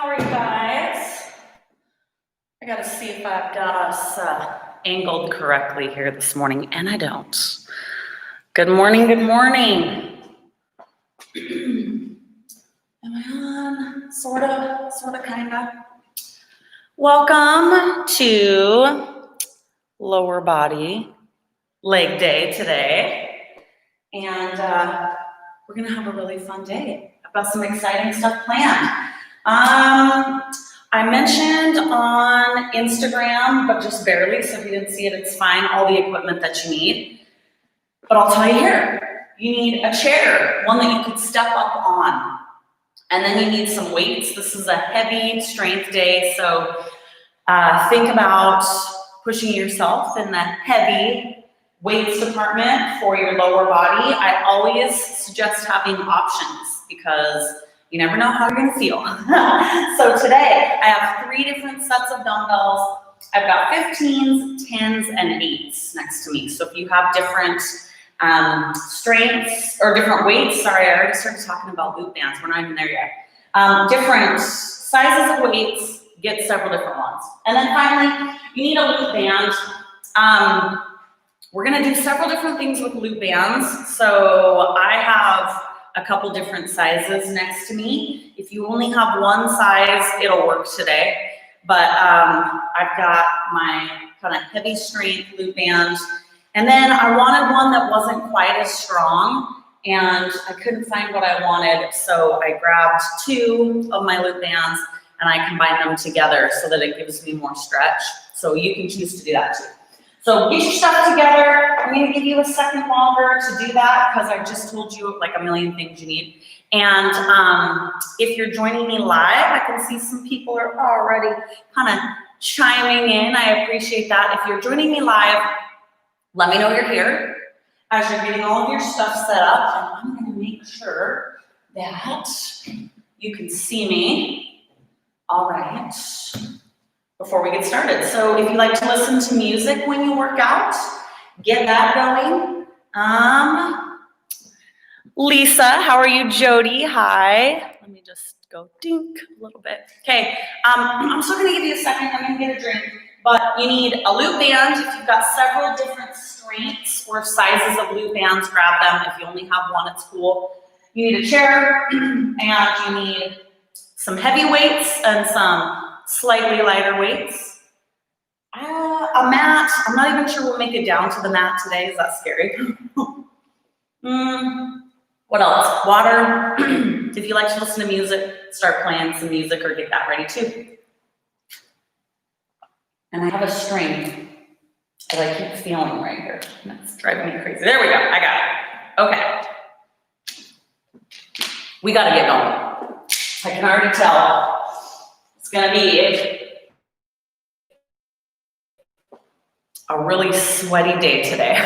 How are you guys? I gotta see if I've got us angled correctly here this morning, and I don't. Good morning, good morning. Am I on? Sorta, kinda. Welcome to lower body leg day today. And we're gonna have a really fun day. I've got some exciting stuff planned. I mentioned on Instagram, but just barely, so if you didn't see it, it's fine, all the equipment that you need. But I'll tell you here, you need a chair, one that you could step up on. And then you need some weights. This is a heavy strength day, so think about pushing yourself in the heavy weights department for your lower body. I always suggest having options because you never know how you're gonna feel. So today, I have 3 different sets of dumbbells. I've got 15s, 10s, and 8s next to me. So if you have different strengths or different weights, sorry, I already started talking about loop bands. We're not even there yet. Different sizes of weights, get several different ones. And then finally, you need a loop band. We're gonna do several different things with loop bands. So I have a couple different sizes next to me. If you only have one size, it'll work today. But I've got my kind of heavy strength loop band. And then I wanted one that wasn't quite as strong, and I couldn't find what I wanted. So I grabbed 2 of my loop bands and I combined them together so that it gives me more stretch. So you can choose to do that too. So get your stuff together. I'm gonna give you a second longer to do that because I just told you like a million things you need. And if you're joining me live, I can see some people are already kind of chiming in. I appreciate that. If you're joining me live, let me know you're here as you're getting all of your stuff set up. And I'm gonna make sure that you can see me. All right. Before we get started. So if you like to listen to music when you work out, get that going. Lisa, how are you? Jody, hi. Let me just go dink a little bit. Okay, I'm still gonna give you a second, I'm gonna get a drink, but you need a loop band. If you've got several different strengths or sizes of loop bands, grab them. If you only have one, it's cool. You need a chair, and you need some heavy weights and some slightly lighter weights. A mat. I'm not even sure we'll make it down to the mat today. Is that scary? What else? Water. If you like to listen to music, start playing some music or get that ready too. And I have a string that I keep feeling right here. That's driving me crazy. There we go. I got it. Okay. We got to get going. I can already tell. It's gonna be a really sweaty day today.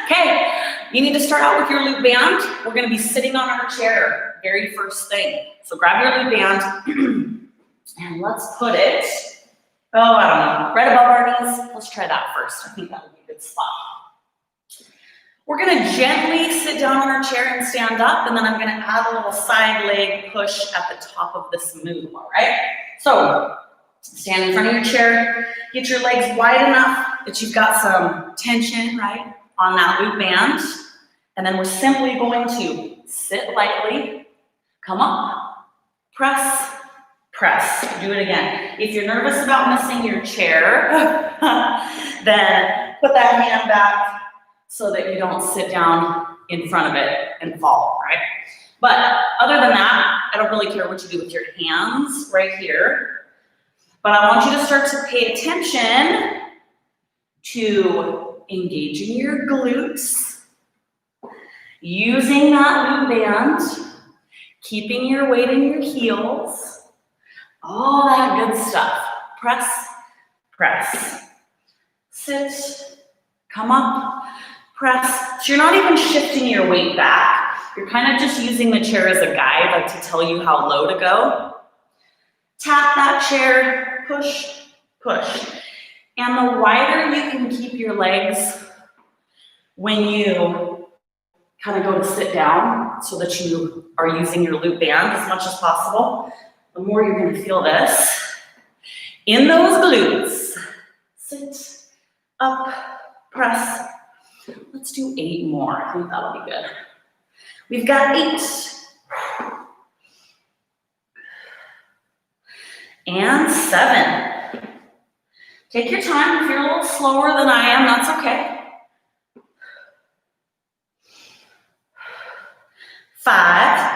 Okay, you need to start out with your loop band. We're gonna be sitting on our chair, very first thing. So grab your loop band and let's put it, I don't know, right above our knees. Let's try that first. I think that would be a good spot. We're gonna gently sit down on our chair and stand up, and then I'm gonna add a little side leg push at the top of this move, all right? So, stand in front of your chair, get your legs wide enough that you've got some tension, right, on that loop band. And then we're simply going to sit lightly, come up, press, press. Do it again. If you're nervous about missing your chair, then put that hand back so that you don't sit down in front of it and fall, right? But other than that, I don't really care what you do with your hands right here. But I want you to start to pay attention to engaging your glutes, using that loop band, keeping your weight in your heels, all that good stuff. Press, press, sit, come up, press. So you're not even shifting your weight back. You're kind of just using the chair as a guide, like to tell you how low to go. Tap that chair, push, push. And the wider you can keep your legs when you kind of go to sit down so that you are using your loop band as much as possible, the more you're gonna feel this in those glutes. Sit, up, press. Let's do 8 more. I think that'll be good. We've got 8. And 7. Take your time. If you're a little slower than I am, that's okay. 5.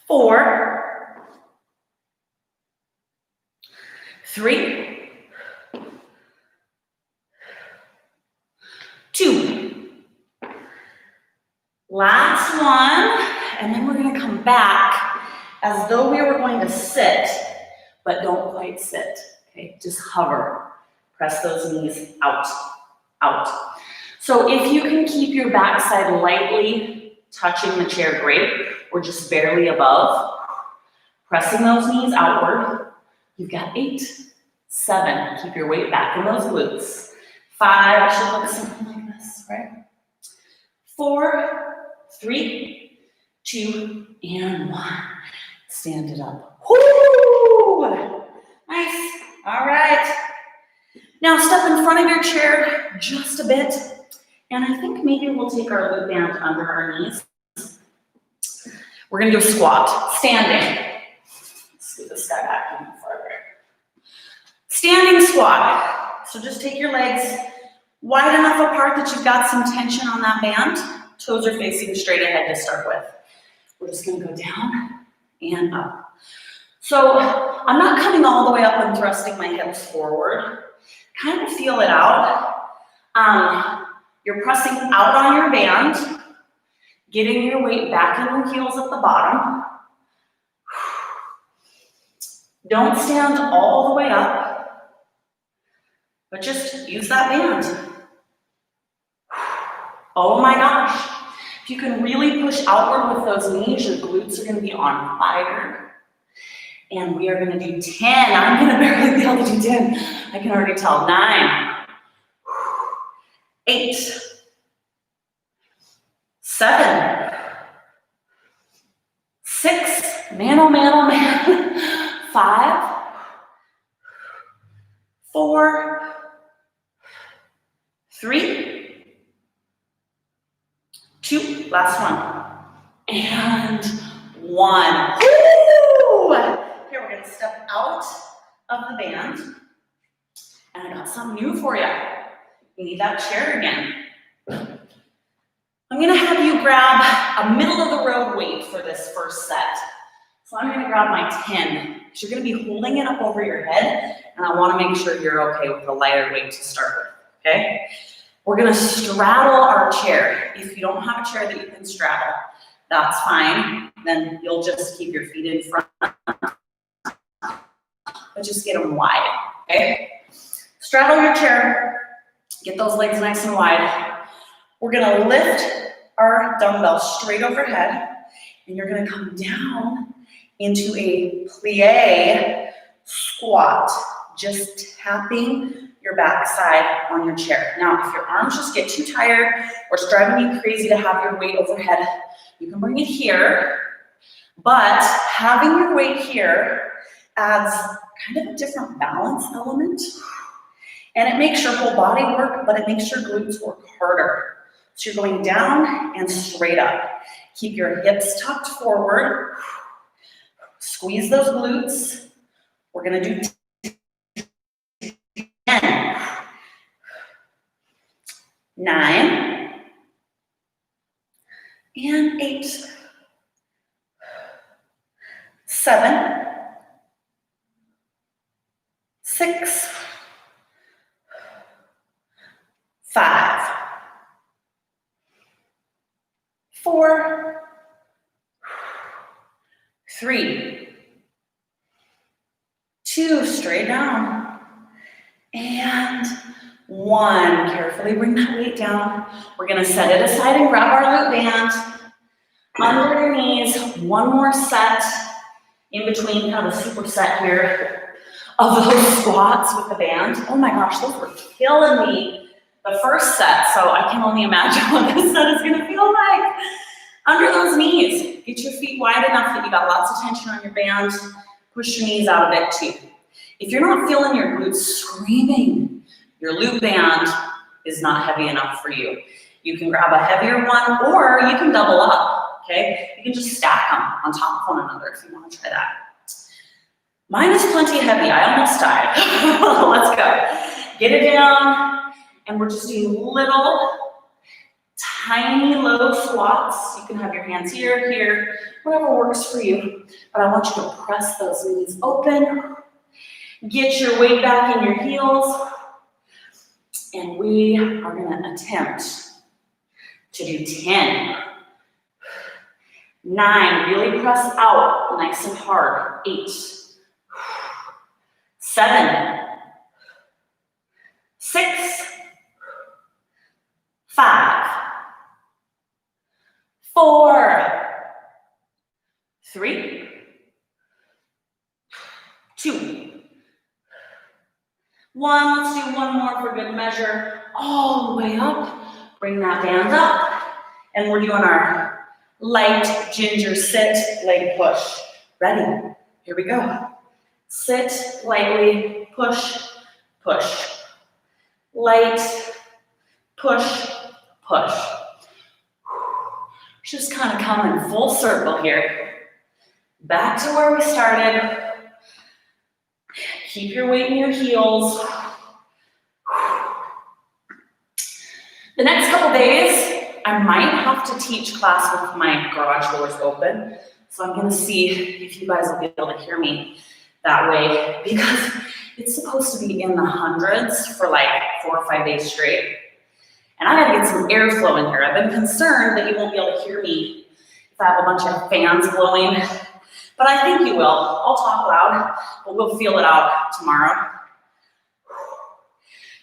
4. 3. 2. Last one. And then we're gonna come back as though we were going to sit, but don't quite sit, okay? Just hover. Press those knees out, out. So if you can keep your backside lightly touching the chair, great, or just barely above, pressing those knees outward. You've got 8, 7, keep your weight back in those glutes. 5 should look something like this, right? 4, 3, 2, and 1. Stand it up. Woo! Nice. All right. Now step in front of your chair just a bit. And I think maybe we'll take our loop band under our knees. We're going to do a squat. Standing. Let's scoot this guy back even further. Standing squat. So just take your legs wide enough apart that you've got some tension on that band. Toes are facing straight ahead to start with. We're just gonna go down and up. So I'm not coming all the way up and thrusting my hips forward. Kind of feel it out. You're pressing out on your band, getting your weight back in the heels at the bottom. Don't stand all the way up, but just use that band. Oh my gosh. If you can really push outward with those knees, your glutes are going to be on fire. And we are going to do 10. I'm going to barely be able to do 10. I can already tell. 9, 8, 7, 6, man, oh man, oh man. 5, 4, 3, 2, last one, and 1. Woo! Here, we're gonna step out of the band, and I got something new for you. You need that chair again. I'm gonna have you grab a middle of the road weight for this first set. So I'm gonna grab my 10, because you're gonna be holding it up over your head, and I wanna make sure you're okay with the lighter weight to start with, okay? We're gonna straddle our chair. If you don't have a chair that you can straddle, that's fine. Then you'll just keep your feet in front, but just get them wide, okay? Straddle your chair, get those legs nice and wide. We're gonna lift our dumbbell straight overhead, and you're gonna come down into a plie squat, just tapping your backside on your chair. Now, if your arms just get too tired or it's driving you crazy to have your weight overhead, you can bring it here, but having your weight here adds kind of a different balance element, and it makes your whole body work, but it makes your glutes work harder. So you're going down and straight up. Keep your hips tucked forward. Squeeze those glutes. We're gonna do 10, 9, and 8, 7, 6, 5, 4, 3, 2, straight down, and 1. Carefully bring that weight down. We're gonna set it aside and grab our loop band under your knees. One more set in between, kind of a superset here of those squats with the band. Oh my gosh, those were killing me the first set, so I can only imagine what this set is gonna feel like. Under those those knees. Get your feet wide enough that you got lots of tension on your band. Push your knees out a bit too. If you're not feeling your glutes screaming, your loop band is not heavy enough for you. You can grab a heavier one, or you can double up, okay? You can just stack them on top of one another if you want to try that. Mine is plenty heavy. I almost died. Let's go. Get it down, and we're just doing little, tiny, low squats. You can have your hands here, here, whatever works for you. But I want you to press those knees open. Get your weight back in your heels. And we are going to attempt to do 10. 9, really press out nice and hard. 8. 7. 6. 5. 4. 3. 2. 1. Let's do one more for good measure. All the way up. Bring that band up. And we're doing our light ginger sit, leg push. Ready? Here we go. Sit, lightly, push, push. Light, push, push. Just kind of coming full circle here. Back to where we started. Keep your weight in your heels. The next couple days, I might have to teach class with my garage doors open. So I'm gonna see if you guys will be able to hear me that way, because it's supposed to be in the hundreds for like 4 or 5 days straight. And I gotta get some airflow in here. I've been concerned that you won't be able to hear me if I have a bunch of fans blowing, but I think you will. I'll talk loud, but we'll feel it out tomorrow.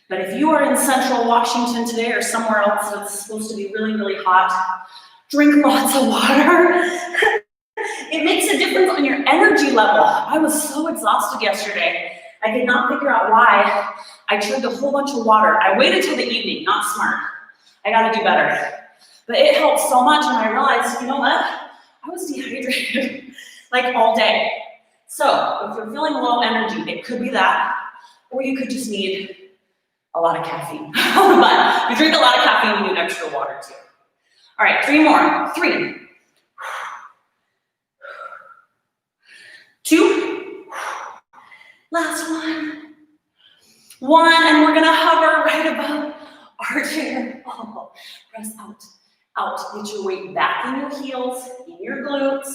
But if you are in central Washington today or somewhere else that's supposed to be really, really hot, drink lots of water. It makes a difference on your energy level. I was so exhausted yesterday. I did not figure out why. I chugged a whole bunch of water. I waited till the evening, not smart. I gotta do better. But it helped so much, and I realized, you know what? I was dehydrated like all day. So if you're feeling low energy, it could be that, or you could just need a lot of caffeine. But if you drink a lot of caffeine, you need extra water too. All right, 3 more. 3. 2. Last one. 1, and we're gonna hover right above our chair. Oh, press out, out. Get your weight back in your heels, in your glutes.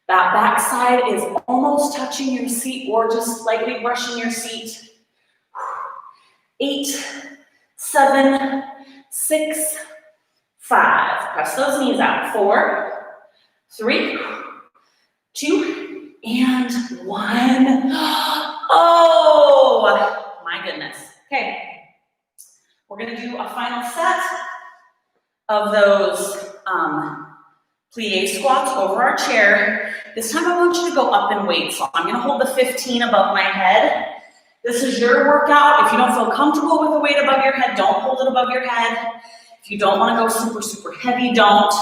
That back side is almost touching your seat or just slightly brushing your seat. 8, 7, 6, 5. Press those knees out. 4, 3, 2, and 1. Oh, my goodness. Okay, we're gonna do a final set of those plie squats over our chair. This time I want you to go up in weight. So I'm gonna hold the 15 above my head. This is your workout. If you don't feel comfortable with the weight above your head, don't hold it above your head. If you don't want to go super, super heavy, don't.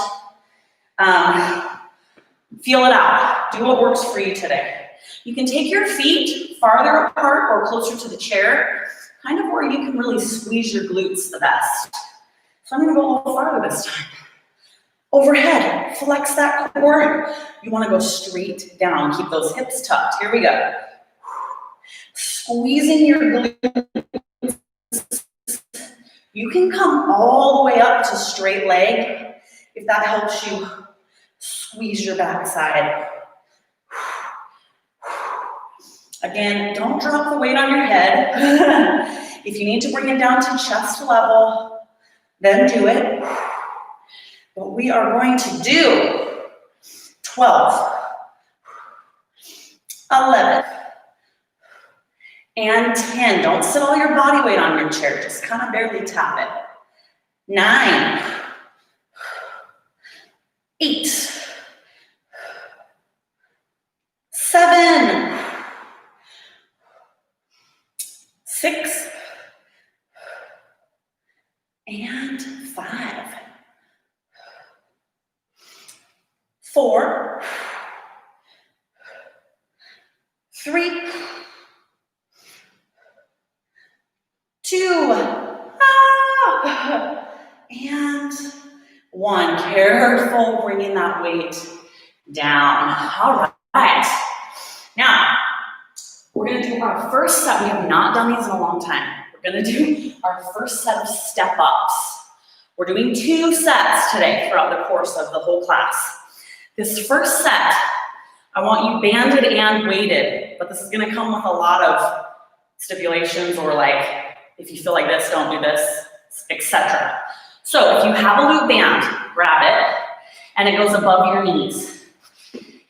Feel it out. Do what works for you today. You can take your feet farther apart or closer to the chair, kind of where you can really squeeze your glutes the best. So I'm going to go a little farther this time. Overhead, flex that core. You want to go straight down. Keep those hips tucked. Here we go. Squeezing your glutes. You can come all the way up to straight leg if that helps you squeeze your backside. Again, don't drop the weight on your head. If you need to bring it down to chest level, then do it. But we are going to do 12, 11, and 10. Don't sit all your body weight on your chair. Just kind of barely tap it. 9, 8, 7, 6, and 5. 4, 3, 2, and 1. Careful bringing that weight down. All right. Now, we're going to do our first set. We have not done these in a long time. We're going to do our first set of step-ups. We're doing 2 sets today throughout the course of the whole class. This first set, I want you banded and weighted, but this is going to come with a lot of stipulations, or like, if you feel like this, don't do this, etc. So if you have a loop band, grab it, and it goes above your knees.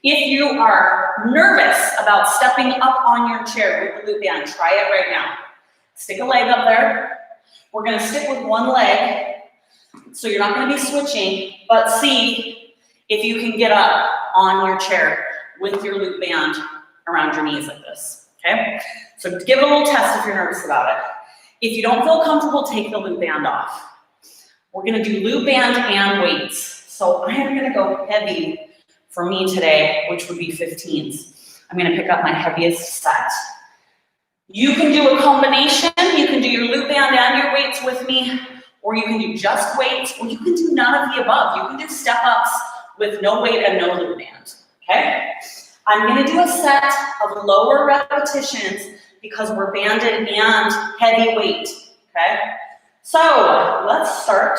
If you are nervous about stepping up on your chair with the loop band, try it right now. Stick a leg up there. We're going to stick with one leg, so you're not going to be switching, but see if you can get up on your chair with your loop band around your knees like this, okay? So give it a little test if you're nervous about it. If you don't feel comfortable, take the loop band off. We're going to do loop band and weights. So I am going to go heavy for me today, which would be 15s. I'm going to pick up my heaviest set. You can do a combination. You can do your loop band and your weights with me, or you can do just weights, or you can do none of the above. You can do step-ups with no weight and no loop band, okay? I'm going to do a set of lower repetitions because we're banded and heavy weight, okay? So let's start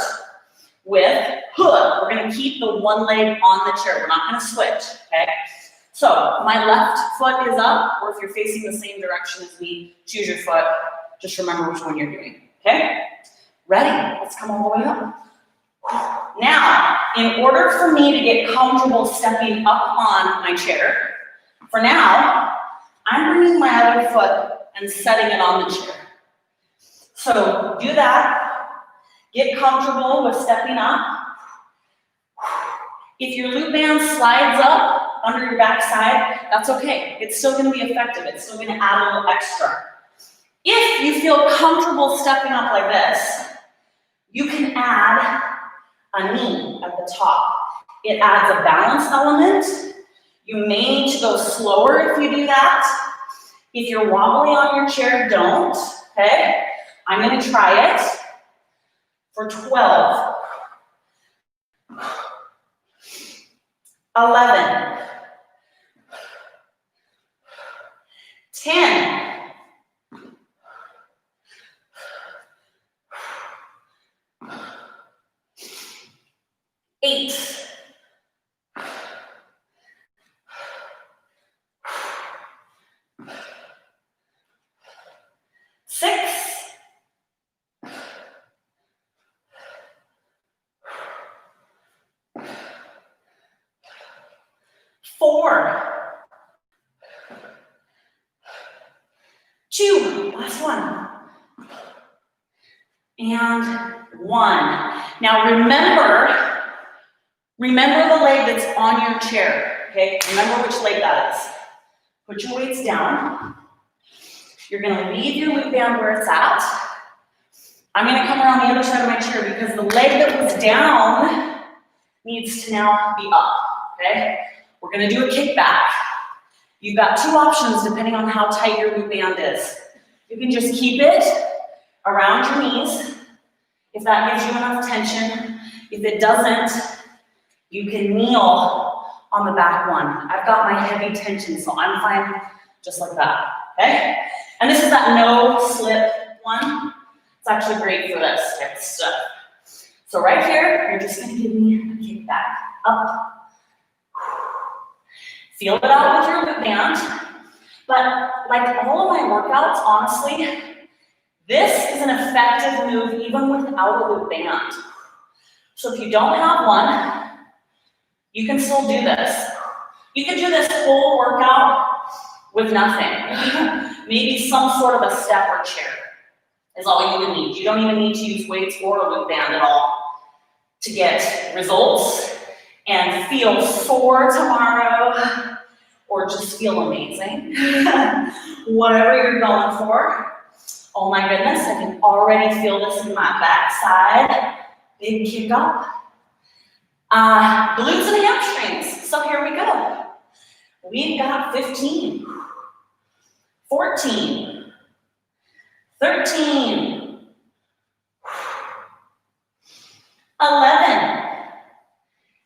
with hood. We're going to keep the one leg on the chair. We're not going to switch, okay? So my left foot is up, or if you're facing the same direction as me, choose your foot. Just remember which one you're doing, okay? Ready? Let's come all the way up. Now, in order for me to get comfortable stepping up on my chair, for now, I'm bringing my other foot and setting it on the chair. So do that. Get comfortable with stepping up. If your loop band slides up under your backside, that's okay. It's still going to be effective. It's still going to add a little extra. If you feel comfortable stepping up like this, you can add a knee at the top. It adds a balance element. You may need to go slower if you do that. If you're wobbly on your chair, don't, okay? I'm going to try it for 12, 11, 10, 8, 6, 4, 2, last one, and 1. Now remember the leg that's on your chair, okay? Remember which leg that is. Put your weights down. You're gonna leave your loop band where it's at. I'm gonna come around the other side of my chair because the leg that was down needs to now be up, okay? We're gonna do a kickback. You've got 2 options depending on how tight your loop band is. You can just keep it around your knees if that gives you enough tension. If it doesn't, you can kneel on the back one. I've got my heavy tension, so I'm fine just like that, okay? And this is that no slip one. It's actually great for this type of stuff. So right here, you're just gonna give me a kickback, up. Feel it out with your loop band. But like all of my workouts, honestly, this is an effective move even without a loop band. So if you don't have one, you can still do this. You can do this whole workout with nothing. Maybe some sort of a step or chair is all you even need. You don't even need to use weights or a loop band at all to get results and feel sore tomorrow or just feel amazing. Whatever you're going for. Oh my goodness, I can already feel this in my backside. Big kick up. Glutes and hamstrings. So here we go. We've got 15, 14, 13, 11,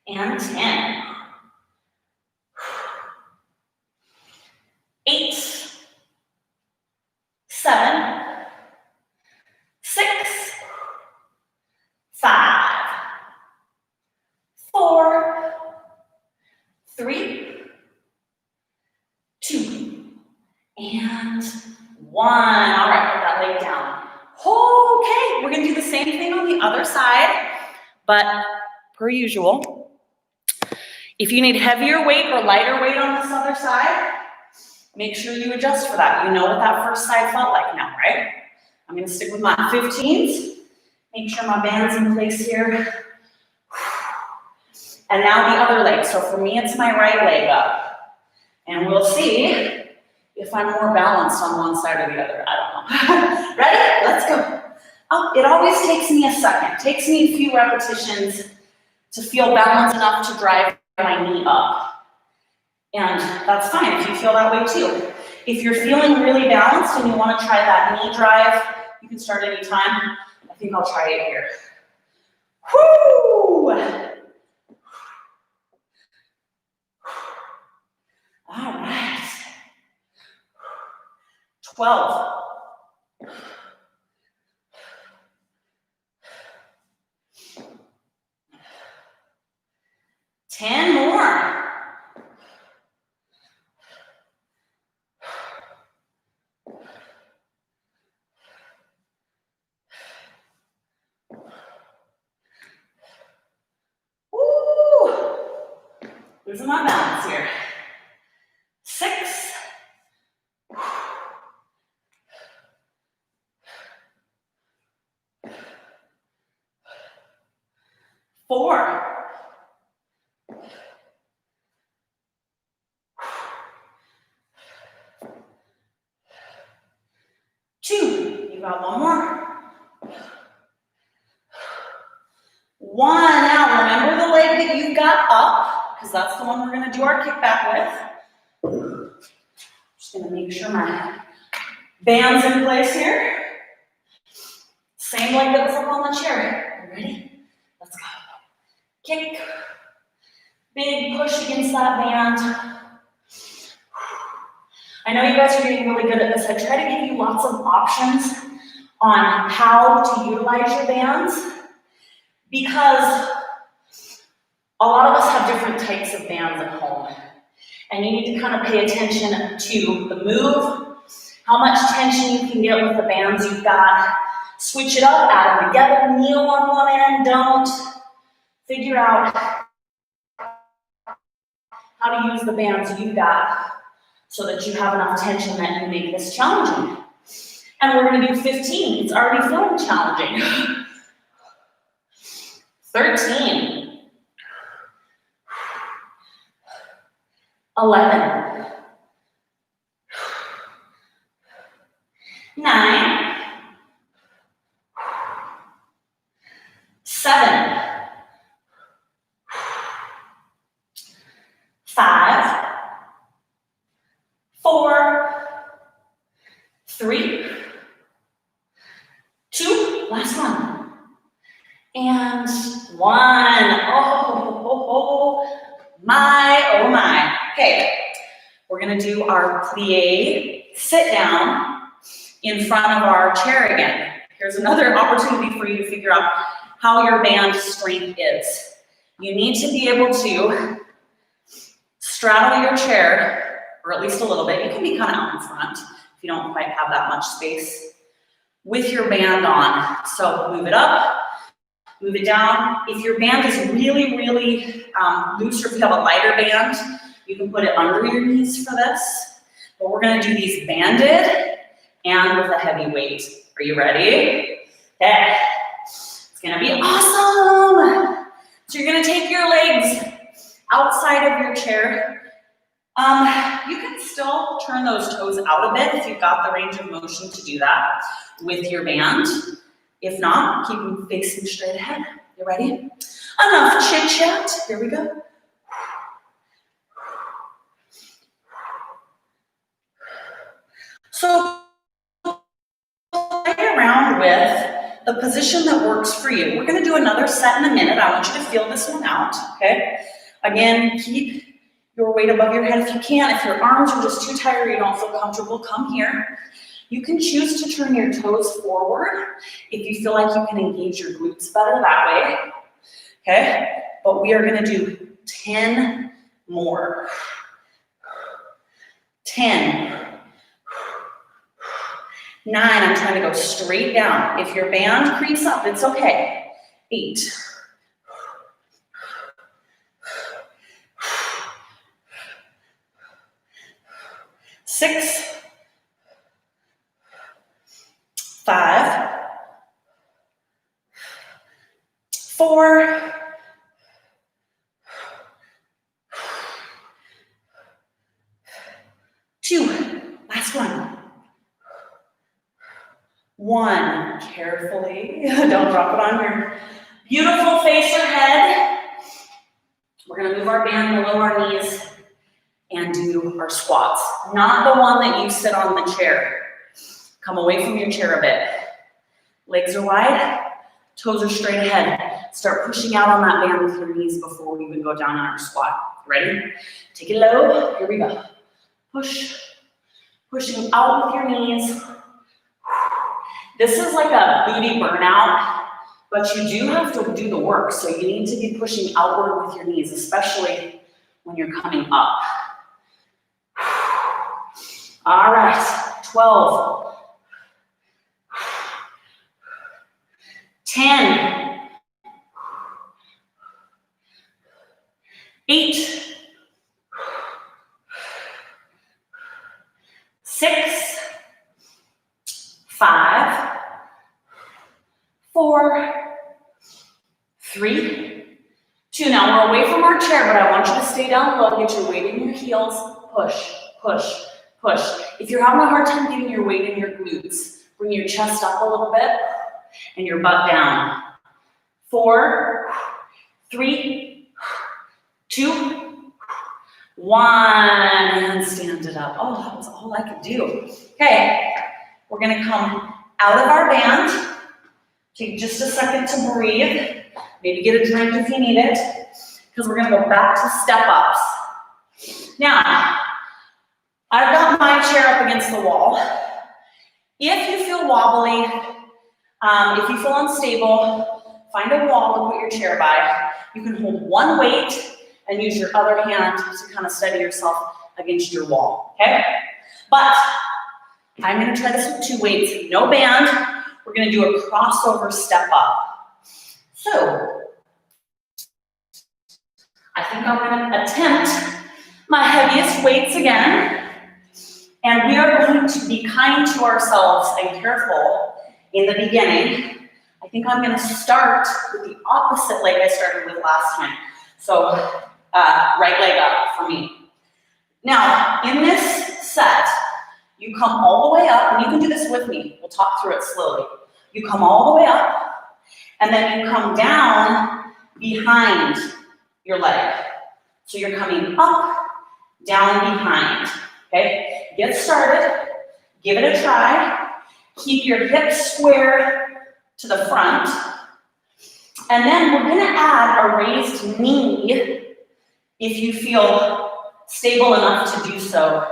and 10, 8, 7, 6, 5, 4, 3, 2, and 1. All right, put that leg down. Okay, we're gonna do the same thing on the other side, but per usual, if you need heavier weight or lighter weight on this other side, make sure you adjust for that. You know what that first side felt like now, right? I'm gonna stick with my 15s. Make sure my band's in place here. And now the other leg. So for me, it's my right leg up. And we'll see if I'm more balanced on one side or the other. I don't know. Ready? Let's go. Oh, it always takes me a second. It takes me a few repetitions to feel balanced enough to drive my knee up. And that's fine if you feel that way too. If you're feeling really balanced and you want to try that knee drive, you can start anytime. I think I'll try it here. Whoo! All right. 12. 10 more. 'Woo! Losing my balance here. 6. 4. 2. You got one more. 1. Now remember the leg that you got up, because that's the one we're going to do our kickback with. Just going to make sure my band's in place here. Same leg that was up on the chair. You ready? Let's go. Kick. Big push against that band. I know you guys are getting really good at this. I try to give you lots of options on how to utilize your bands because a lot of us have different types of bands at home. And you need to kind of pay attention to the move, how much tension you can get with the bands you've got. Switch it up, add them together, kneel on one end, don't. Figure out how to use the bands you've got so that you have enough tension that you make this challenging. And we're gonna do 15. It's already feeling challenging. 13. 11. 9. 7. 5. 4. 3. 2. Last one. And 1. Oh my. Okay, we're gonna do our plie sit down in front of our chair again. Here's another opportunity for you to figure out how your band strength is. You need to be able to straddle your chair, or at least a little bit. You can be kind of out in front if you don't quite have that much space with your band on. So move it up, move it down. If your band is really, really loose, or if you have a lighter band, you can put it under your knees for this. But we're gonna do these banded and with a heavy weight. Are you ready? Okay. It's gonna be awesome. So you're gonna take your legs outside of your chair. You can still turn those toes out a bit if you've got the range of motion to do that with your band. If not, keep them facing straight ahead. You ready? Enough chit chat. Here we go. So play around with the position that works for you. We're gonna do another set in a minute. I want you to feel this one out, okay? Again, keep your weight above your head if you can. If your arms are just too tired or you don't feel comfortable, come here. You can choose to turn your toes forward if you feel like you can engage your glutes better that way, okay? But we are gonna do 10 more. 10. 9, I'm trying to go straight down. If your band creeps up, it's okay. 8. 6. 5. 4. 2. Last one. 1. Carefully. Don't drop it on your beautiful face or head. We're going to move our band below our knees and do our squats. Not the one that you sit on the chair. Come away from your chair a bit. Legs are wide, toes are straight ahead. Start pushing out on that band with your knees before we even go down on our squat. Ready? Take it low. Here we go. Push. Pushing out with your knees. This is like a booty burnout, but you do have to do the work. So you need to be pushing outward with your knees, especially when you're coming up. All right, 12. 10. 8. 6. 5. 4. 3. 2. Now we're away from our chair, but I want you to stay down low. Get your weight in your heels. Push, push, push. If you're having a hard time getting your weight in your glutes, bring your chest up a little bit and your butt down. 4, 3, 2, 1, and stand it up. Oh, that was all I could do. Okay, we're gonna come out of our band. Take just a second to breathe. Maybe get a drink if you need it, because we're gonna go back to step ups. Now, I've got my chair up against the wall. If you feel wobbly, if you feel unstable, find a wall to put your chair by. You can hold one weight and use your other hand to kind of steady yourself against your wall, okay? But I'm gonna try this with 2 weights, no band. We're gonna do a crossover step up. So, I think I'm gonna attempt my heaviest weights again. And we are going to be kind to ourselves and careful in the beginning. I think I'm gonna start with the opposite leg I started with last time. So, right leg up for me. Now, in this set, you come all the way up, and you can do this with me. We'll talk through it slowly. You come all the way up, and then you come down behind your leg. So you're coming up, down, behind, okay? Get started, give it a try. Keep your hips square to the front. And then we're gonna add a raised knee if you feel stable enough to do so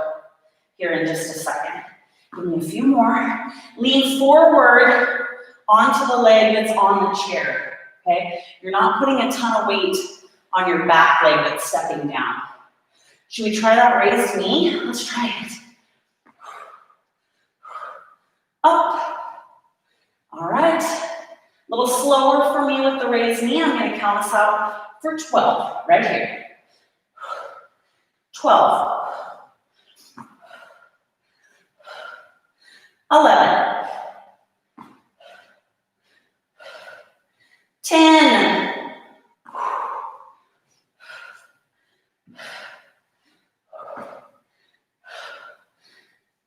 here in just a second. Give me a few more. Lean forward onto the leg that's on the chair, okay? You're not putting a ton of weight on your back leg that's stepping down. Should we try that raised knee? Let's try it. Up. All right. A little slower for me with the raised knee. I'm going to count us out for 12, right here. 12. 11. 10.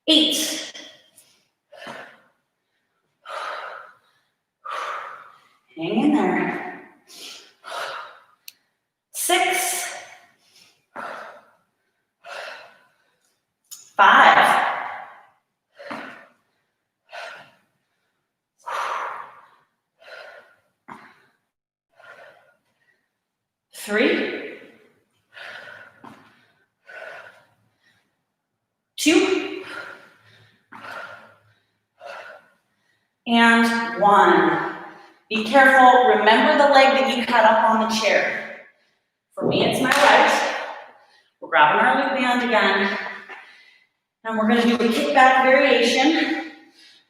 8. 'Hang in there. 6. 5. 3, 2, and 1. Be careful, remember the leg that you had up on the chair. For me, it's my right. We're grabbing our loop band again, and we're gonna do a kickback variation.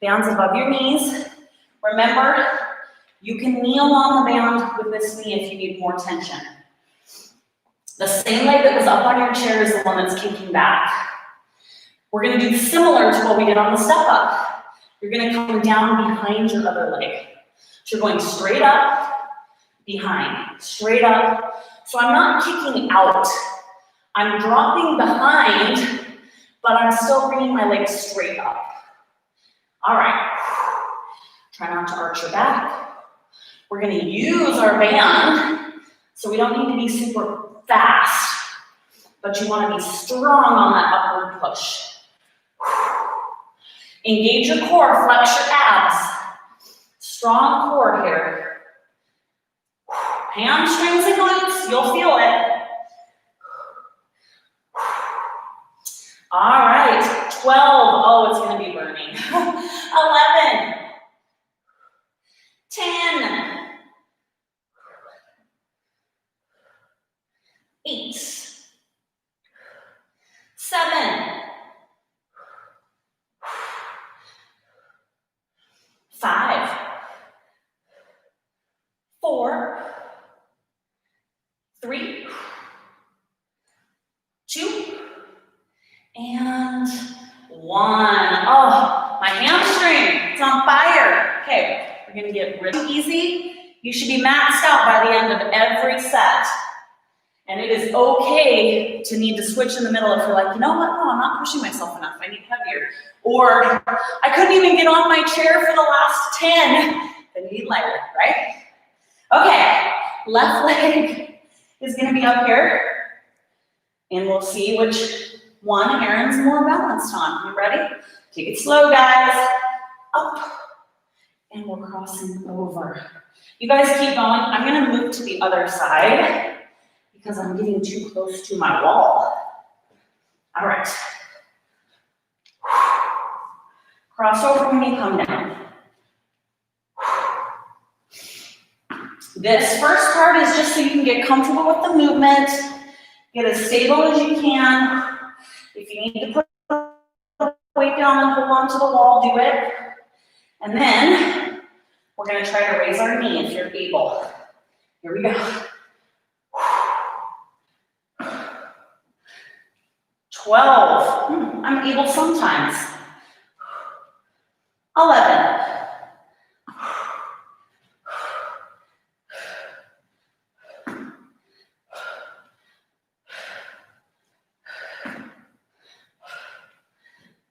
Bands above your knees. Remember, you can kneel on the band with this knee if you need more tension. The same leg that was up on your chair is the one that's kicking back. We're gonna do similar to what we did on the step up. You're gonna come down behind your other leg. So you're going straight up, behind, straight up. So I'm not kicking out. I'm dropping behind, but I'm still bringing my legs straight up. All right. Try not to arch your back. We're gonna use our band, so we don't need to be super fast, but you wanna be strong on that upward push. Engage your core, flex your abs. Strong core here. Hamstrings and glutes, you'll feel it. All right, 12, oh, it's gonna be burning. 11, 10, 8, 7, 5, 4, 3, 2, and 1. Oh, my hamstring, it's on fire. Okay, we're gonna get really easy. You should be maxed out by the end of every set. And it is okay to need to switch in the middle if you're like, you know what, no, I'm not pushing myself enough, I need heavier. Or, I couldn't even get on my chair for the last 10. Then you need lighter, right? Okay, left leg is gonna be up here. And we'll see which one Erin's more balanced on. You ready? Take it slow, guys. Up. And we're crossing over. You guys keep going. I'm gonna move to the other side because I'm getting too close to my wall. All right. Cross over when you come down. This first part is just so you can get comfortable with the movement, get as stable as you can. If you need to put the weight down and hold on to the wall, do it. And then we're gonna try to raise our knee if you're able. Here we go. 12, I'm able sometimes. 11.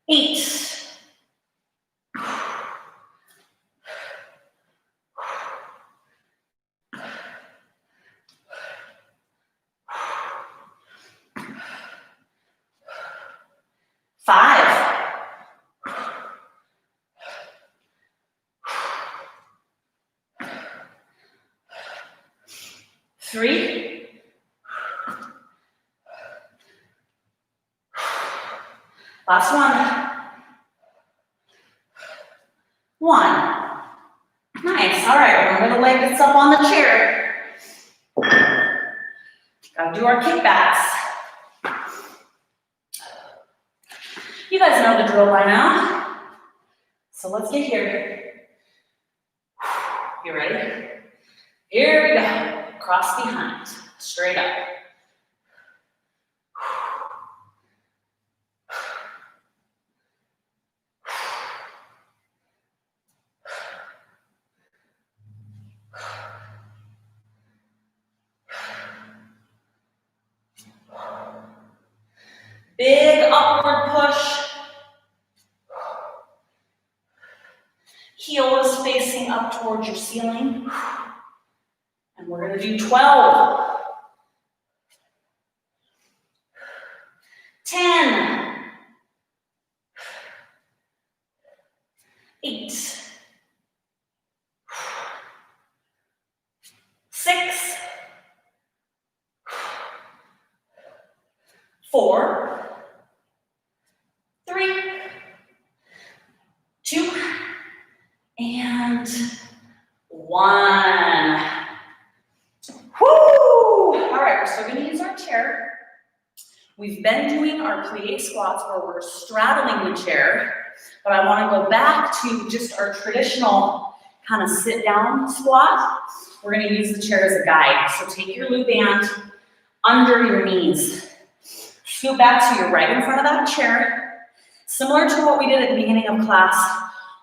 8. 5. 3. 1. 1. Nice. All right, remember the leg that's up on the chair. Gotta do our kickbacks. You guys know the drill by now. So let's get here. You ready? Here we go. Cross behind, straight up. Big upward push. Heel is facing up towards your ceiling. And we're gonna do 12. 10. 8. 6. 4, 3, 2, and 1. Woo! All right, we're still gonna use our chair. We've been doing our plie squats where we're straddling the chair, but I wanna go back to just our traditional kind of sit down squat. We're gonna use the chair as a guide. So take your loop band under your knees. Scoot back so you're right in front of that chair. Similar to what we did at the beginning of class,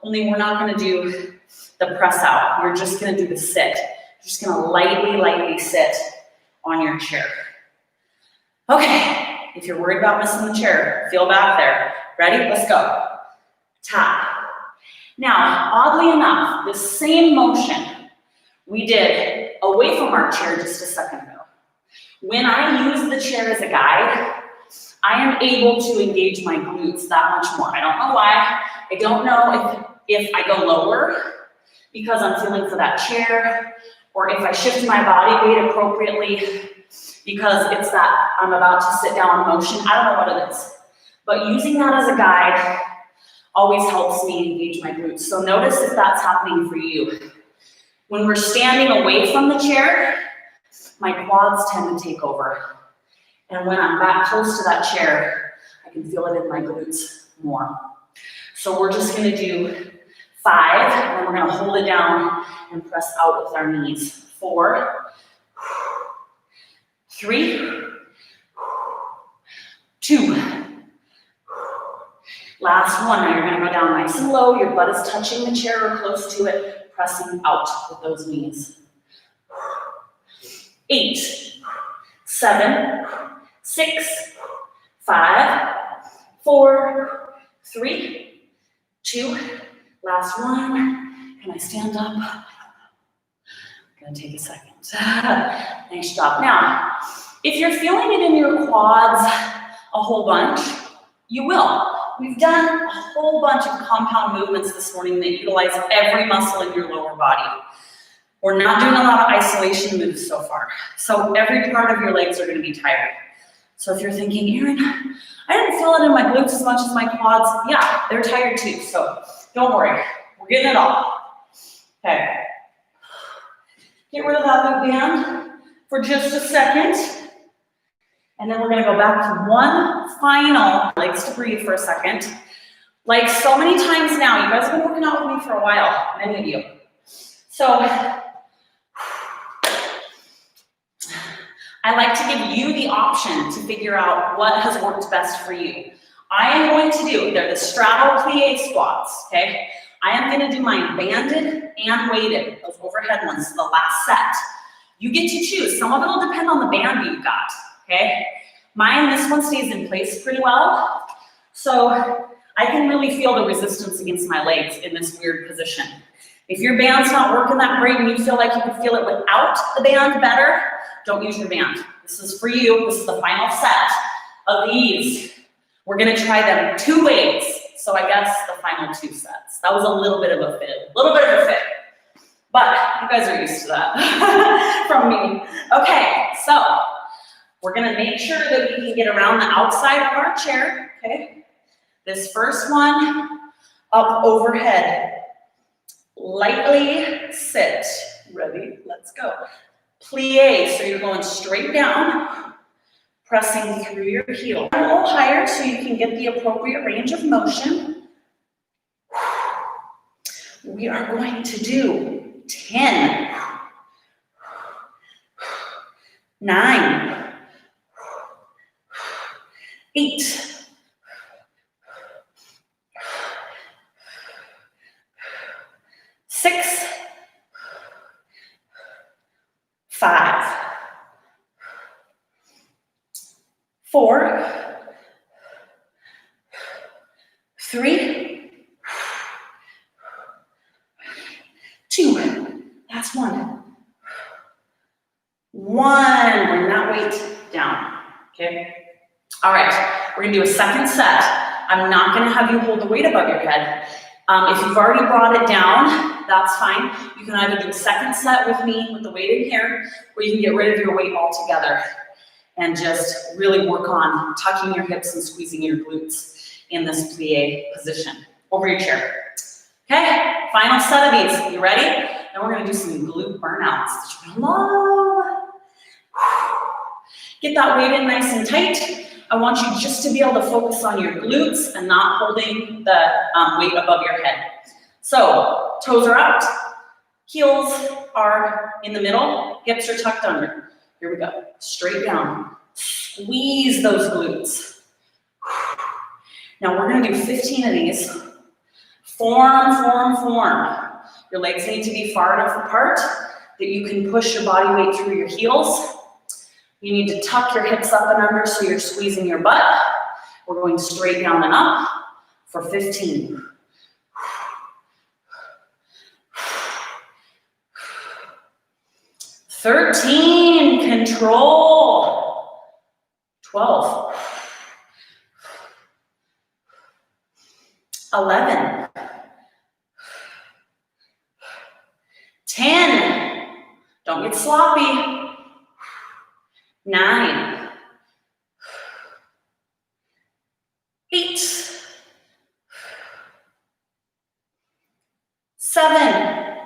only we're not gonna do the press out. You're just gonna do the sit. You're just gonna lightly sit on your chair. Okay, if you're worried about missing the chair, feel back there. Ready? Let's go. Tap. Now, oddly enough, the same motion we did away from our chair just a second ago. When I use the chair as a guide, I am able to engage my glutes that much more. I don't know why. I don't know if I go lower because I'm feeling for that chair, or if I shift my body weight appropriately because it's that I'm about to sit down motion. I don't know what it is. But using that as a guide always helps me engage my glutes. So notice if that's happening for you. When we're standing away from the chair, my quads tend to take over. And when I'm back close to that chair, I can feel it in my glutes more. So we're just gonna do 5, and then we're gonna hold it down and press out with our knees. 4, 3, 2. Last one. Now you're gonna go down nice and low. Your butt is touching the chair or close to it, pressing out with those knees. 8, 7, 6, 5, 4, 3, 2. Last one. Can I stand up? Gonna take a second. Nice job. Now, if you're feeling it in your quads a whole bunch, you will. We've done a whole bunch of compound movements this morning that utilize every muscle in your lower body. We're not doing a lot of isolation moves so far. So every part of your legs are gonna be tired. So if you're thinking, Erin, I didn't feel it in my glutes as much as my quads. Yeah, they're tired too. So don't worry, we're getting it all. Okay. Get rid of that loop band for just a second. And then we're gonna go back to one final, legs to breathe for a second. Like so many times now, you guys have been working out with me for a while, many of you. So, I like to give you the option to figure out what has worked best for you. I am going to do, they're the straddle plie squats, okay? I am gonna do mine banded and weighted, those overhead ones, the last set. You get to choose. Some of it will depend on the band you've got, okay? Mine, this one stays in place pretty well. So I can really feel the resistance against my legs in this weird position. If your band's not working that great and you feel like you can feel it without the band better, don't use your band. This is for you. This is the final set of these. We're gonna try them 2 ways. So I guess the final 2 sets. That was a little bit of a fit, but you guys are used to that from me. Okay, so we're gonna make sure that we can get around the outside of our chair, okay? This first one, up overhead. Lightly sit. Ready? Let's go. Plie, so you're going straight down, pressing through your heel. A little higher so you can get the appropriate range of motion. We are going to do 10, 9, 8, 6, 5, 4, 3, 2, last one. 1, bring that weight down, okay? All right, we're gonna do a second set. I'm not gonna have you hold the weight above your head. If you've already brought it down, that's fine. You can either do a second set with me with the weight in here, or you can get rid of your weight altogether. and just really work on tucking your hips and squeezing your glutes in this plie position over your chair. Okay, final set of these. You ready? Then we're gonna do some glute burnouts that you're gonna love. Get that weight in nice and tight. I want you just to be able to focus on your glutes and not holding the weight above your head. So, toes are out, heels are in the middle, hips are tucked under. Here we go, straight down. Squeeze those glutes. Now we're gonna do 15 of these. Form, form, form. Your legs need to be far enough apart that you can push your body weight through your heels. You need to tuck your hips up and under so you're squeezing your butt. We're going straight down and up for 15. 13, control. 12. 11. 10. Don't get sloppy. 9. 8. 7.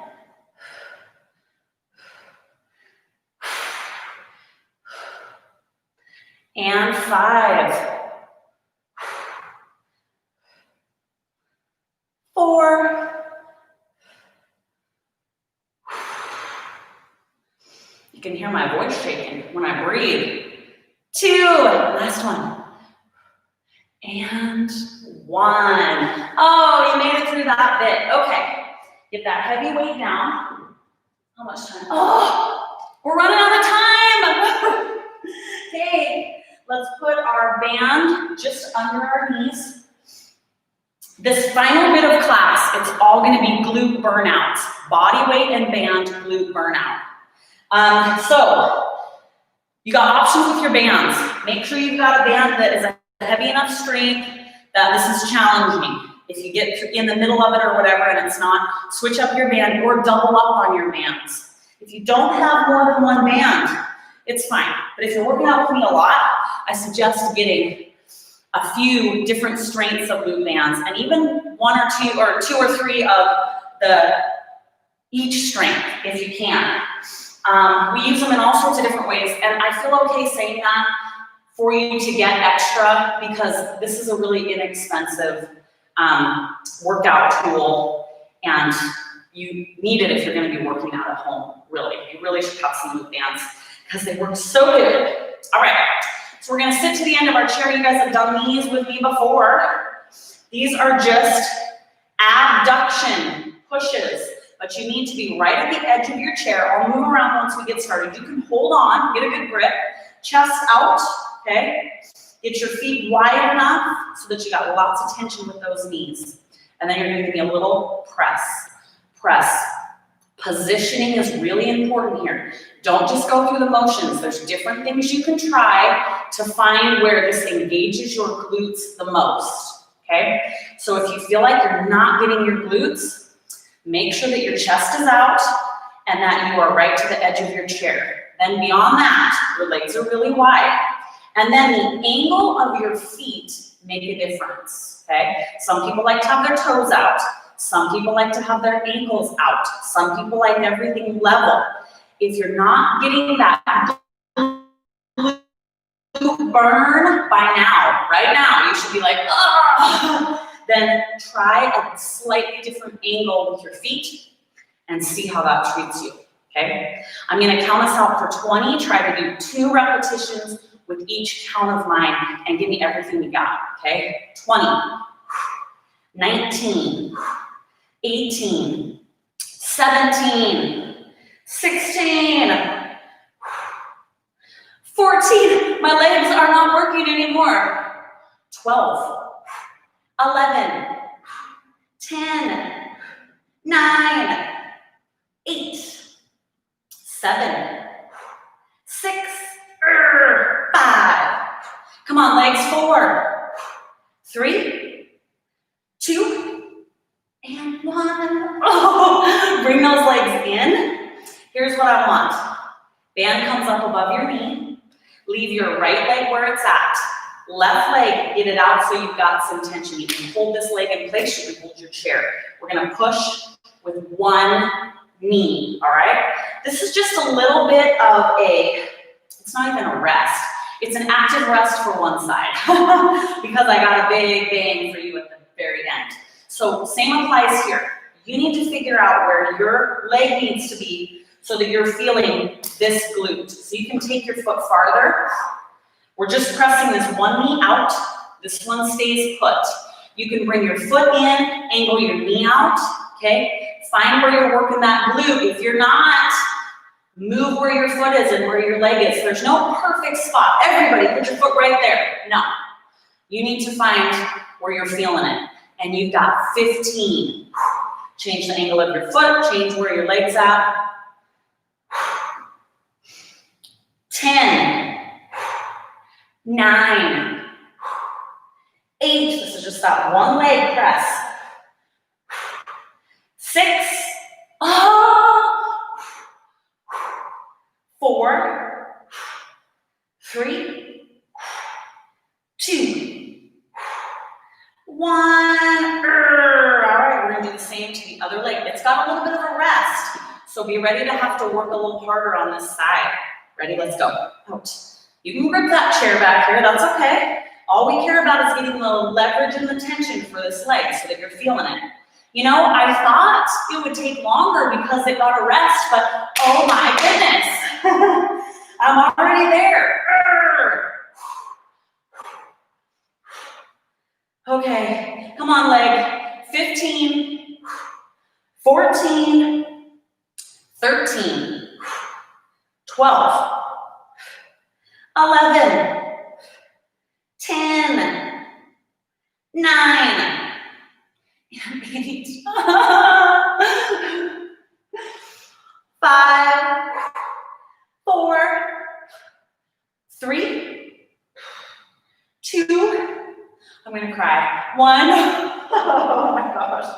5. 4. You can hear my voice shaking when I breathe. 2. Last one. And 1. Oh, you made it through that bit. Okay. Get that heavy weight down. How much time? Oh, we're running out of time. Okay, let's put our band just under our knees. This final bit of class, it's all going to be glute burnouts. Body weight and band glute burnout. So, you got options with your bands. Make sure you've got a band that is a heavy enough strength that this is challenging. If you get in the middle of it or whatever and it's not, switch up your band or double up on your bands. If you don't have more than one band, it's fine. But if you're working out with me a lot, I suggest getting a few different strengths of glute bands and even 1 or 2 or 3 of each strength if you can. We use them in all sorts of different ways, and I feel okay saying that for you to get extra because this is a really inexpensive workout tool, and you need it if you're going to be working out at home, really. You really should have some glute bands because they work so good. All right, so we're going to sit to the end of our chair. You guys have done these with me before. These are just abduction pushes. But you need to be right at the edge of your chair. I'll move around once we get started. You can hold on, get a good grip, chest out, okay? Get your feet wide enough so that you got lots of tension with those knees. And then you're gonna give me a little press, press. Positioning is really important here. Don't just go through the motions. There's different things you can try to find where this engages your glutes the most, okay? So if you feel like you're not getting your glutes, make sure that your chest is out and that you are right to the edge of your chair. Then beyond that, your legs are really wide. And then the angle of your feet make a difference, okay? Some people like to have their toes out. Some people like to have their ankles out. Some people like everything level. If you're not getting that glute burn by now, right now, you should be like, oh. Then try a slightly different angle with your feet and see how that treats you, okay? I'm gonna count us out for 20, try to do 2 repetitions with each count of mine and give me everything you got, okay? 20, 19, 18, 17, 16, 14, my legs are not working anymore, 12, 11, 10, 9, 8, 7, 6, 5. Come on, legs, 4, 3, 2, and 1. Oh, bring those legs in. Here's what I want. Band comes up above your knee. Leave your right leg where it's at. Left leg, get it out so you've got some tension. You can hold this leg in place, you can hold your chair. We're gonna push with one knee, all right? This is just a little bit of it's not even a rest. It's an active rest for one side because I got a big bang for you at the very end. So same applies here. You need to figure out where your leg needs to be so that you're feeling this glute. So you can take your foot farther. We're just pressing this one knee out. This one stays put. You can bring your foot in, angle your knee out, okay? Find where you're working that glute. If you're not, move where your foot is and where your leg is. There's no perfect spot. Everybody, put your foot right there. No. You need to find where you're feeling it. And you've got 15. Change the angle of your foot, change where your leg's at. 10. 9, 8, this is just that one leg press. 6, 4, 3, 2, 1. All right, we're gonna do the same to the other leg. It's got a little bit of a rest, so be ready to have to work a little harder on this side. Ready, let's go. Out. You can grip that chair back here, that's okay. All we care about is getting the leverage and the tension for this leg so that you're feeling it. You know, I thought it would take longer because it got a rest, but oh my goodness, I'm already there. Okay, come on leg. 15, 14, 13, 12, 11, 10, 9, 8, 5, 4, 3, 2, I'm gonna cry. 1, oh my gosh.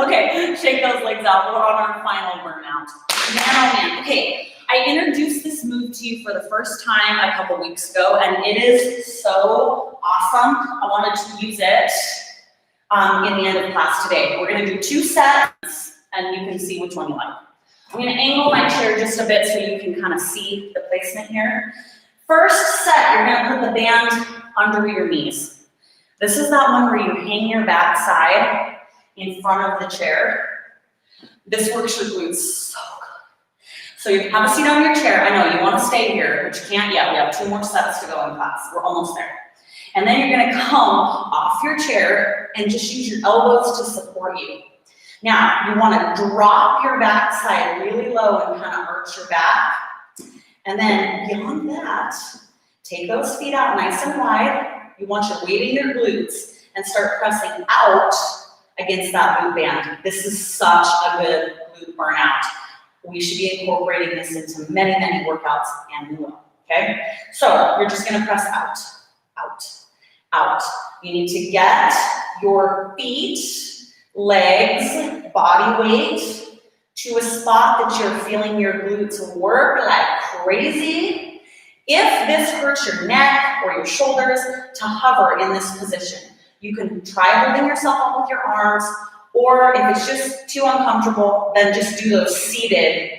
Okay, shake those legs out. We're on our final burnout. Man, oh man. Okay, I introduced this move to you for the first time a couple weeks ago, and it is so awesome. I wanted to use it in the end of class today. We're gonna do 2 sets, and you can see which one you like. I'm gonna angle my chair just a bit so you can kind of see the placement here. First set, you're gonna put the band under your knees. This is that one where you hang your back side in front of the chair. This works your glutes so good. So you have a seat on your chair. I know you want to stay here, but you can't yet. We have 2 more sets to go in class. We're almost there. And then you're gonna come off your chair and just use your elbows to support you. Now, you wanna drop your back side really low and kind of arch your back. And then beyond that, take those feet out nice and wide. You want your weight in your glutes and start pressing out against that glute band. This is such a good glute burnout. We should be incorporating this into many, many workouts, and we will, okay? So you're just gonna press out, out, out. You need to get your feet, legs, body weight to a spot that you're feeling your glutes work like crazy. If this hurts your neck or your shoulders, to hover in this position. You can try holding yourself up with your arms, or if it's just too uncomfortable, then just do those seated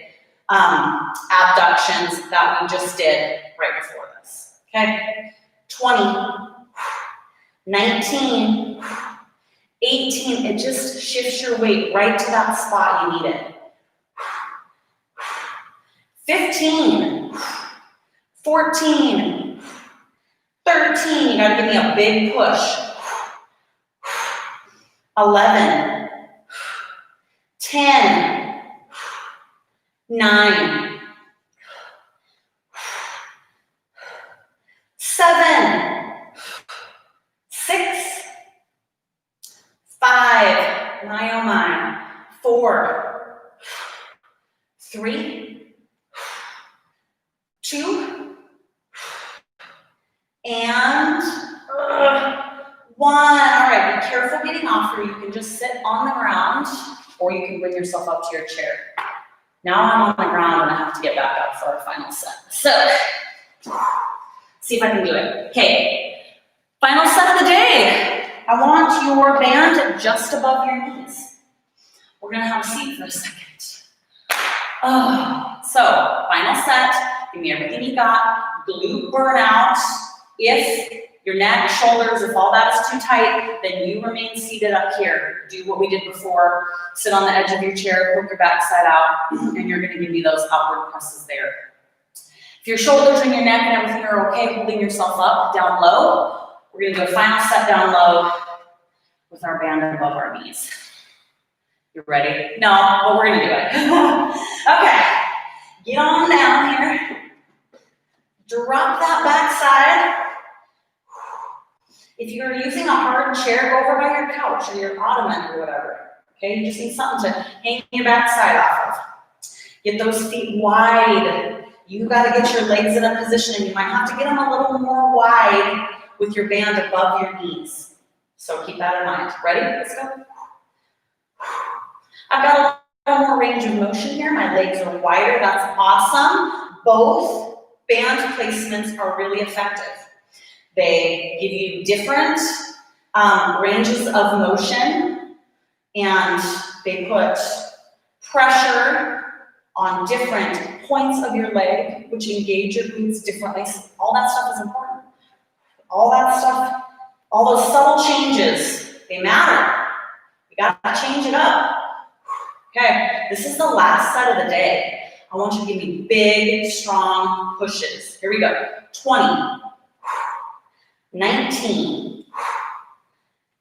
abductions that we just did right before this, okay? 20, 19, 18, it just shifts your weight right to that spot you need it. 15, 14, 13, you gotta give me a big push. 11, 10, 9, 7, 6, 5, my oh my, 4, 3, 2, and 1. All right, be careful getting off here. You can just sit on the ground, or you can bring yourself up to your chair. Now I'm on the ground and I have to get back up for our final set. So, See if I can do it. Okay, final set of the day. I want your band just above your knees. We're gonna have a seat for a second. So, final set, give me everything you got. Glute burnout. If your neck, shoulders, if all that is too tight, then you remain seated up here. Do what we did before. Sit on the edge of your chair, poke your backside out, and you're gonna give me those upward presses there. If your shoulders and your neck and everything are okay, holding yourself up, down low, we're gonna do a final set down low with our band above our knees. You ready? No, but we're gonna do it. Okay, get on down here. Drop that backside. If you're using a hard chair, go over by your couch or your ottoman or whatever. Okay, you just need something to hang your backside off of. Get those feet wide. You gotta get your legs in a position, and you might have to get them a little more wide with your band above your knees. So keep that in mind. Ready? Let's go. I've got a little more range of motion here. My legs are wider. That's awesome. Both band placements are really effective. They give you different ranges of motion, and they put pressure on different points of your leg, which engage your glutes differently. So all that stuff is important. All that stuff, all those subtle changes, they matter. You gotta change it up. Okay, this is the last set of the day. I want you to give me big, strong pushes. Here we go. 20. 19,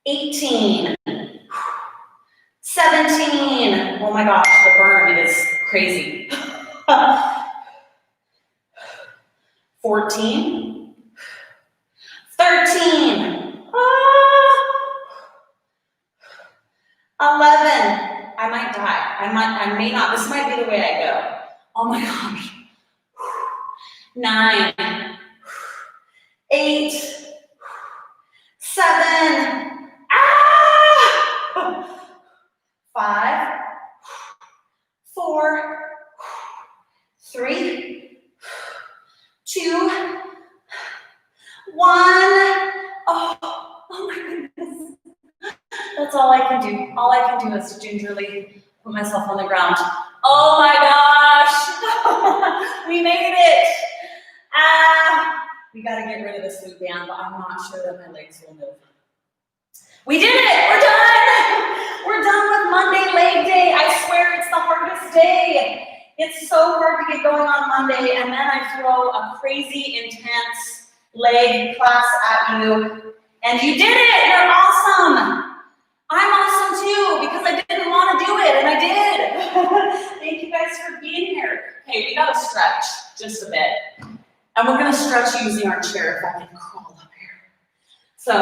18, 17, oh my gosh, the burn is crazy. 14, 13, 11, I might die, I may not, this might be the way I go. Oh my gosh. 9, 8, 7, 5, 4, 3, 2, 1. Oh my goodness. That's all I can do. All I can do is gingerly put myself on the ground. Oh my gosh. We made it. We gotta get rid of this loop band, but I'm not sure that my legs will move. We did it! We're done! We're done with Monday leg day. I swear it's the hardest day. It's so hard to get going on Monday, and then I throw a crazy, intense leg class at you, and you did it! You're awesome! I'm awesome too, because I didn't want to do it, and I did. Thank you guys for being here. Okay, we gotta stretch just a bit. And we're gonna stretch using our chair, if I can crawl up here. So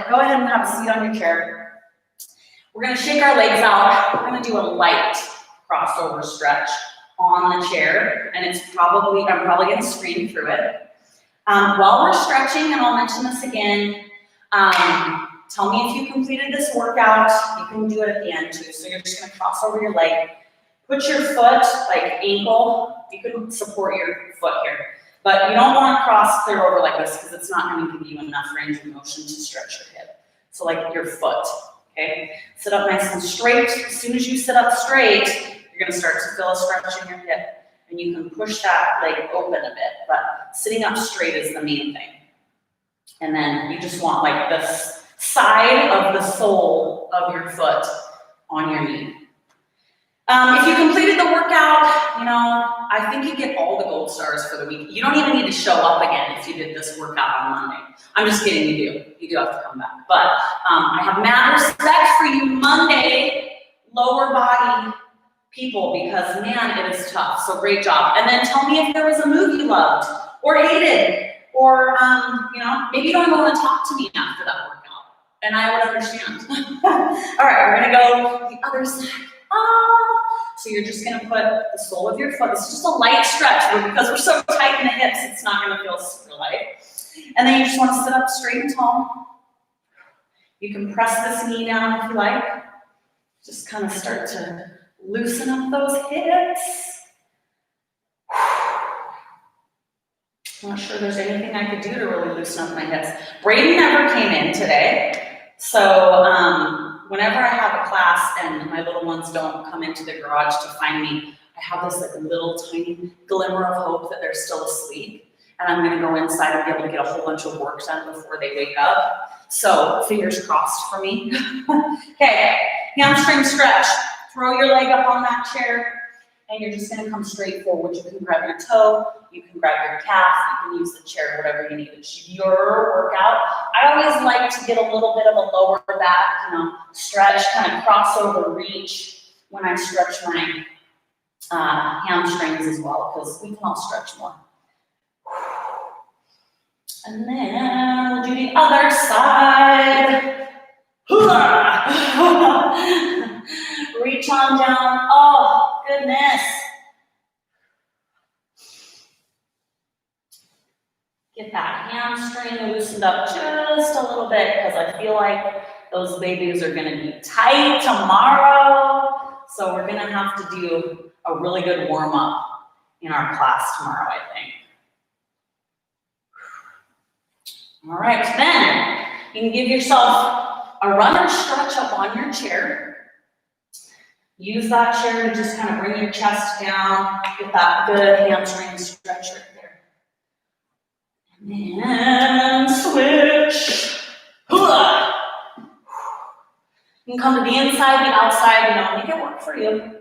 go ahead and have a seat on your chair. We're gonna shake our legs out. We're gonna do a light crossover stretch on the chair, and I'm probably gonna scream through it. While we're stretching, and I'll mention this again, tell me if you completed this workout. You can do it at the end too. So you're just gonna cross over your leg. Put your foot, like ankle, you can support your foot here. But you don't want to cross clear over like this because it's not going to give you enough range of motion to stretch your hip. So like your foot, okay? Sit up nice and straight. As soon as you sit up straight, you're going to start to feel a stretch in your hip. And you can push that leg open a bit, but sitting up straight is the main thing. And then you just want like this side of the sole of your foot on your knee. If you completed the workout, you know, I think you get all the gold stars for the week. You don't even need to show up again if you did this workout on Monday. I'm just kidding, you do. You do have to come back. But I have mad respect for you Monday lower body people because, man, it is tough. So great job. And then tell me if there was a move you loved or hated or, you know, maybe you don't even want to talk to me after that workout. And I would understand. All right, we're going to go the other side. So you're just going to put the sole of your foot. This is just a light stretch, but because we're so tight in the hips, it's not going to feel super light. And then you just want to sit up straight and tall. You can press this knee down if you like. Just kind of start to loosen up those hips. I'm not sure there's anything I could do to really loosen up my hips. Brayden never came in today, so whenever I have a class and my little ones don't come into the garage to find me, I have this like little tiny glimmer of hope that they're still asleep, and I'm gonna go inside and be able to get a whole bunch of work done before they wake up. So fingers crossed for me. Okay, hamstring stretch. Throw your leg up on that chair, and you're just gonna come straight forward. You can grab your toe, you can grab your calf, you can use the chair, whatever you need. It's your workout. I always like to get a little bit of a lower back, stretch, kind of crossover reach when I stretch my hamstrings as well, because we can all stretch more. And then we'll do the other side. Reach on down. Oh, goodness. Get that hamstring loosened up just a little bit, because I feel like those babies are going to be tight tomorrow. So we're going to have to do a really good warm up in our class tomorrow, I think. All right, then you can give yourself a runner stretch up on your chair. Use that chair to just kind of bring your chest down, get that good hamstring stretch right there. And then switch. You can come to the inside, the outside, make it work for you.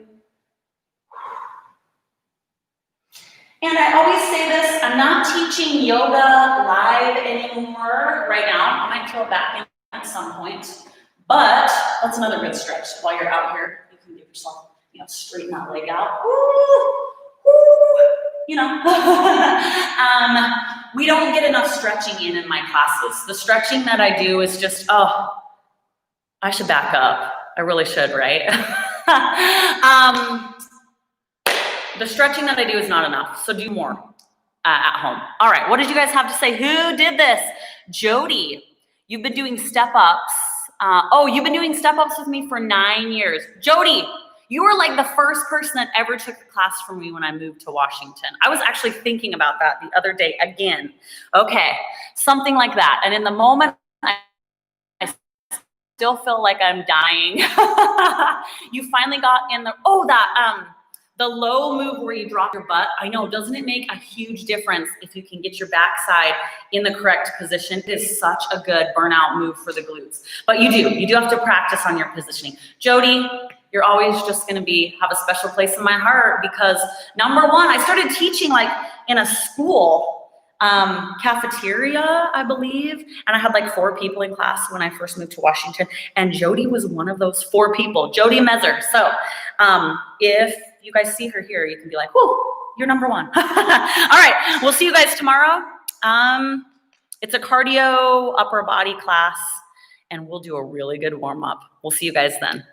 And I always say this, I'm not teaching yoga live anymore right now. I might throw it back in at some point, but that's another good stretch. While you're out here, you can give yourself, straighten that leg out. We don't get enough stretching in my classes. The stretching that I do is just, I should back up. I really should, right? The stretching that I do is not enough, so do more at home. All right, what did you guys have to say? Who did this? Jody, you've been doing step-ups. You've been doing step-ups with me for 9 years. Jody, you were like the first person that ever took a class from me when I moved to Washington. I was actually thinking about that the other day again. Okay, something like that. And in the moment, I still feel like I'm dying. You finally got in the low move where you drop your butt. I know, doesn't it make a huge difference if you can get your backside in the correct position? It is such a good burnout move for the glutes. But you do have to practice on your positioning. Jody, you're always just gonna have a special place in my heart, because number one, I started teaching like in a school cafeteria, I believe, and I had like 4 people in class when I first moved to Washington, and Jody was one of those 4 people, Jody Mezer. So if you guys see her here, you can be like, whoo, you're number 1. All right, we'll see you guys tomorrow. It's a cardio upper body class, and we'll do a really good warm up. We'll see you guys then.